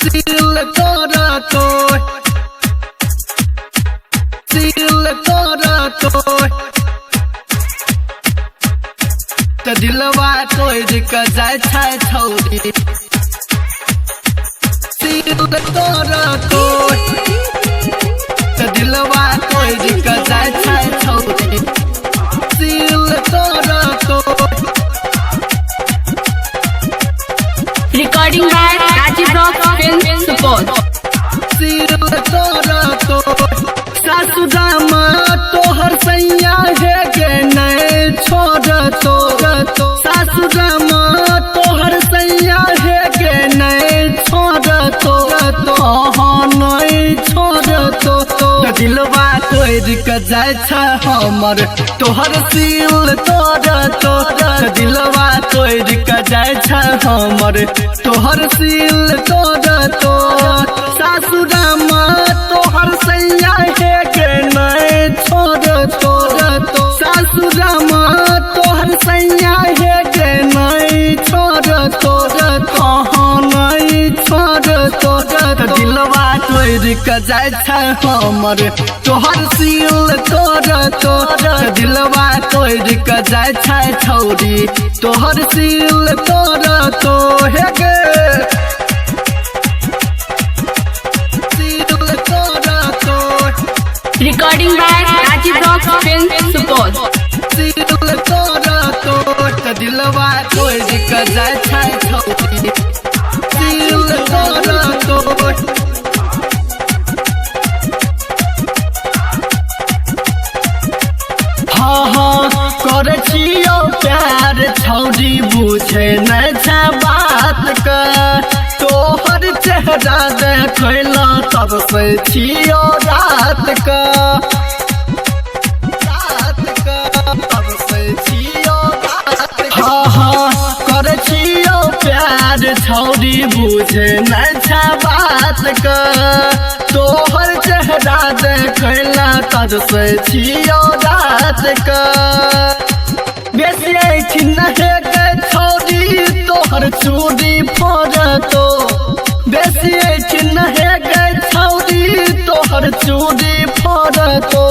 दिल तोरा तोड़, दिल तोरा तोड़, त दिलवा तोड़ के जाय छै छौरी। दिल तोरा तोड़, त दिलवा तोड़ के जाय छै छौरी। दिल तोरा तोड़। Recording by Rajiv Rock Film Support. दिल तोरा तोड़, सासुदामा तोहर सैया है के नहीं छोड़ तो। सासुदामा तोहर सैया है के नहीं छोड़ तो। हाँ नहीं छोड़ तो। दिलवा तोड़ के जाय छै हमर तोहर दिल तोड़ तो। दिलवा तोड़ के जाय छै हमर तोहर दिल तोड़ तो। सासुदामा तोहर सैया है के नहीं छोड़ तो। सासुदामा तोहर सैया है के नहीं छोड़ तो। कहाँ नहीं छोड़ तो। दिलवा तोड़ के जाय छै हमर तोहर दिल तोड़ तो। दिलवा तोड़ के जाय छै छौरी तोहर दिल तोड़ तो। हे गे दिल तोड़ तोड़, Recording by Rajiv Rock Film Support. दिल तोड़ तोड़, त दिलवा तोड़ के जाय छै छौरी। दिल तोड़ तोड़। हाँ हाँ करे छियो प्यार छौरी बुझे नहीं छै बात का। तोहर चेहरा देखला तब से छियो रात का। तब से छियो रात का। हाँ हाँ करे छियो प्यार छौरी बुझे नहीं छै बात का। तोहर चेहरा देखला तब से छियो रात का। बेसिए चिन्ह के छौरी तोहर चूड़ी फोड़ तो। बेसिए चिन्ह के छौरी तोहर चूड़ी फोड़ तो।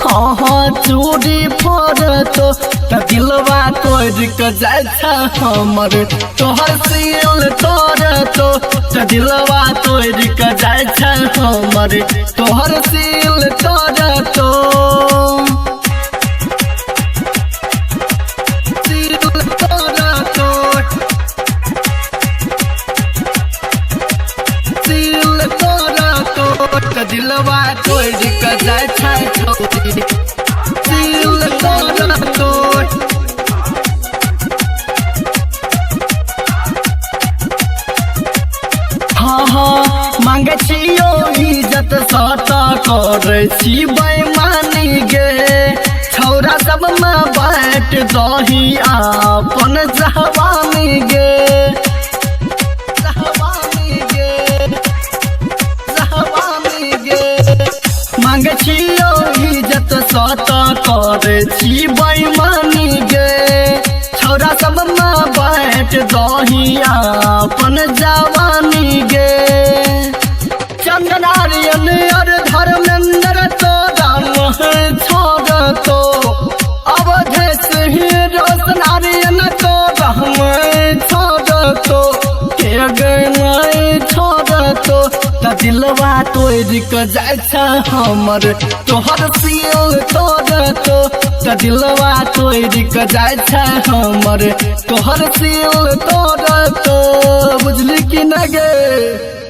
हाँ हाँ चूड़ी फोड़ तो। त दिलवा तोड़ के जाय छै हमर तोहर दिल तोड़ तो। त दिलवा तोड़ के जाय छै हमर तोहर दिल तोड़ तो। दिल तोड़ तोड़, दिल तोड़ तोड़, त दिलवा तोड़ के जाय छै छौरी। दिल तोड़ तोड़। हाँ हाँ मांगे छियो इज्जत सता करे छी बेईमानी गे। छौरा सब में बैठ दही अपन जवानी गे। जवानी गे, जवानी गे। मांगे छियो इज्जत सता करे छी बेईमानी गे। छौरा सब में बैठ दही अपन जवानी गे। चंदनारियन और धर्मेंद्र तो राम छोड़ तो। अवधेश ही रोशनारियन तो राम छोड़ तो। के गए छोड़ तो। त दिलवा तोड़ के जाय छै हमर तोहर दिल तोड़ तो। त दिलवा तोड़ के जाय छै हमर तोहर दिल तोड़ तो। बुझली कि न गे।